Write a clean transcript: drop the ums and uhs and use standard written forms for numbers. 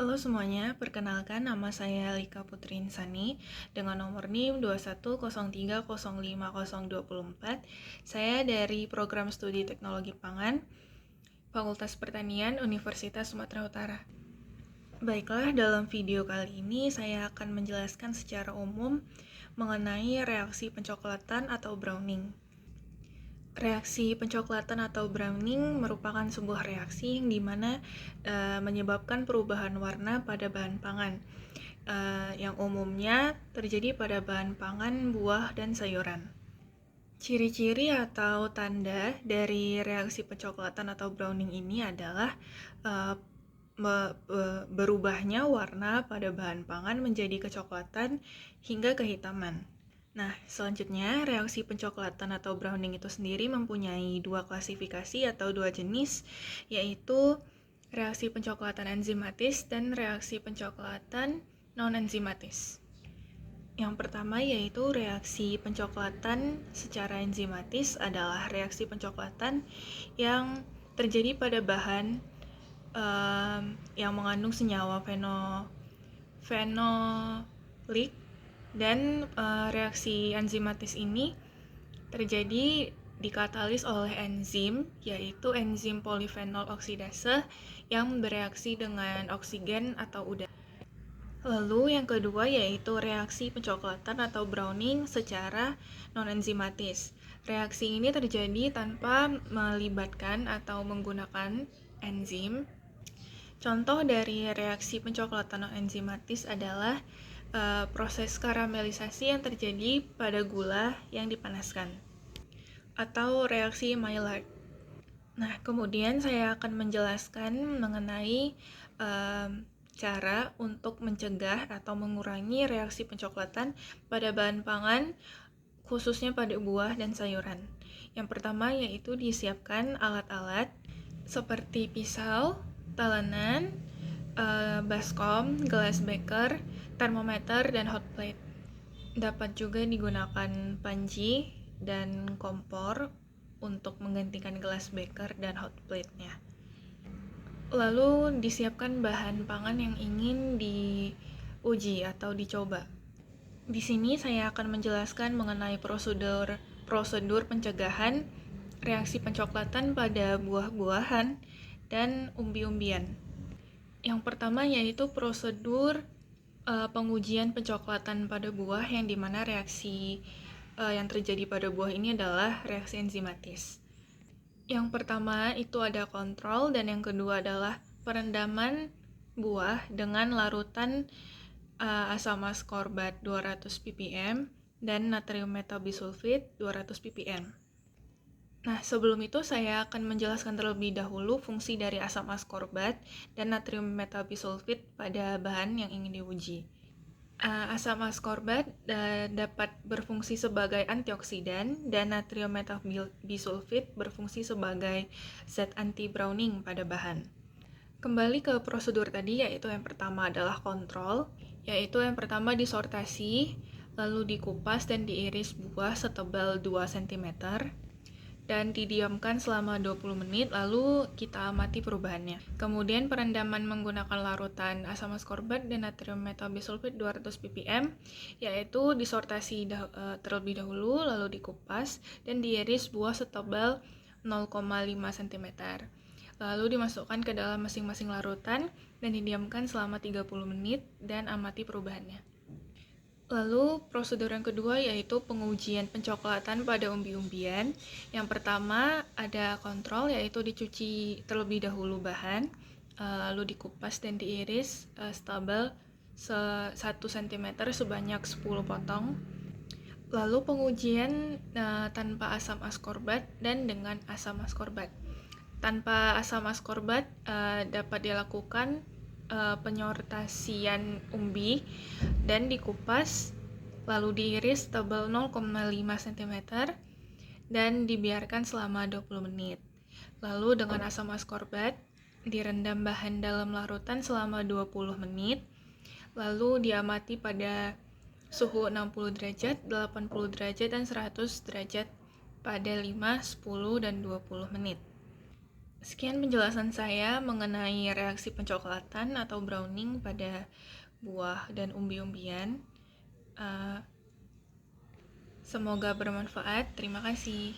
Halo semuanya, perkenalkan nama saya Lika Putri Insani dengan nomor NIM 210305024. Saya dari Program Studi Teknologi Pangan, Fakultas Pertanian, Universitas Sumatera Utara. Baiklah, dalam video kali ini saya akan menjelaskan secara umum mengenai reaksi pencoklatan atau browning. Reaksi pencoklatan atau browning merupakan sebuah reaksi yang dimana menyebabkan perubahan warna pada bahan pangan yang umumnya terjadi pada bahan pangan, buah, dan sayuran. Ciri-ciri atau tanda dari reaksi pencoklatan atau browning ini adalah berubahnya warna pada bahan pangan menjadi kecoklatan hingga kehitaman. Nah, selanjutnya reaksi pencoklatan atau browning itu sendiri mempunyai dua klasifikasi atau dua jenis, yaitu reaksi pencoklatan enzimatis dan reaksi pencoklatan non-enzimatis. Yang pertama yaitu reaksi pencoklatan secara enzimatis adalah reaksi pencoklatan yang terjadi pada bahan yang mengandung senyawa fenolik. Dan reaksi enzimatis ini terjadi dikatalis oleh enzim, yaitu enzim polifenol oksidase yang bereaksi dengan oksigen atau udara. Lalu yang kedua yaitu reaksi pencoklatan atau browning secara non-enzimatis. Reaksi ini terjadi tanpa melibatkan atau menggunakan enzim. Contoh dari reaksi pencoklatan non-enzimatis adalah proses karamelisasi yang terjadi pada gula yang dipanaskan, atau reaksi Maillard. Nah, kemudian saya akan menjelaskan mengenai cara untuk mencegah atau mengurangi reaksi pencoklatan pada bahan pangan, khususnya pada buah dan sayuran. Yang pertama yaitu disiapkan alat-alat seperti pisau, talenan, baskom, gelas beker, termometer, dan hot plate. Dapat juga digunakan panci dan kompor untuk menggantikan gelas beker dan hot plate-nya. Lalu disiapkan bahan pangan yang ingin diuji atau dicoba. Di sini saya akan menjelaskan mengenai prosedur pencegahan reaksi pencoklatan pada buah-buahan dan umbi-umbian. Yang pertama yaitu prosedur pengujian pencoklatan pada buah, yang dimana reaksi yang terjadi pada buah ini adalah reaksi enzimatis. Yang pertama itu ada kontrol, dan yang kedua adalah perendaman buah dengan larutan asam askorbat 200 ppm dan natrium metabisulfit 200 ppm. Nah, sebelum itu saya akan menjelaskan terlebih dahulu fungsi dari asam askorbat dan natrium metabisulfit pada bahan yang ingin diuji. Asam askorbat dapat berfungsi sebagai antioksidan dan natrium metabisulfit berfungsi sebagai zat anti-browning pada bahan. Kembali ke prosedur tadi, yaitu yang pertama adalah kontrol, yaitu yang pertama disortasi, lalu dikupas dan diiris buah setebal 2 cm, dan didiamkan selama 20 menit, lalu kita amati perubahannya. Kemudian perendaman menggunakan larutan asam askorbat dan natrium metabisulfit 200 ppm, yaitu disortasi terlebih dahulu, lalu dikupas dan diiris buah setebal 0,5 cm. Lalu dimasukkan ke dalam masing-masing larutan dan didiamkan selama 30 menit dan amati perubahannya. Lalu prosedur yang kedua yaitu pengujian pencoklatan pada umbi-umbian. Yang pertama ada kontrol, yaitu dicuci terlebih dahulu bahan, lalu dikupas dan diiris setebal 1 cm sebanyak 10 potong. Lalu pengujian tanpa asam askorbat dan dengan asam askorbat. Tanpa asam askorbat dapat dilakukan penyortasian umbi dan dikupas lalu diiris tebal 0,5 cm dan dibiarkan selama 20 menit. Lalu dengan asam askorbat direndam bahan dalam larutan selama 20 menit, lalu diamati pada suhu 60 derajat, 80 derajat, dan 100 derajat pada 5, 10, dan 20 menit. Sekian penjelasan saya mengenai reaksi pencoklatan atau browning pada buah dan umbi-umbian. Semoga bermanfaat. Terima kasih.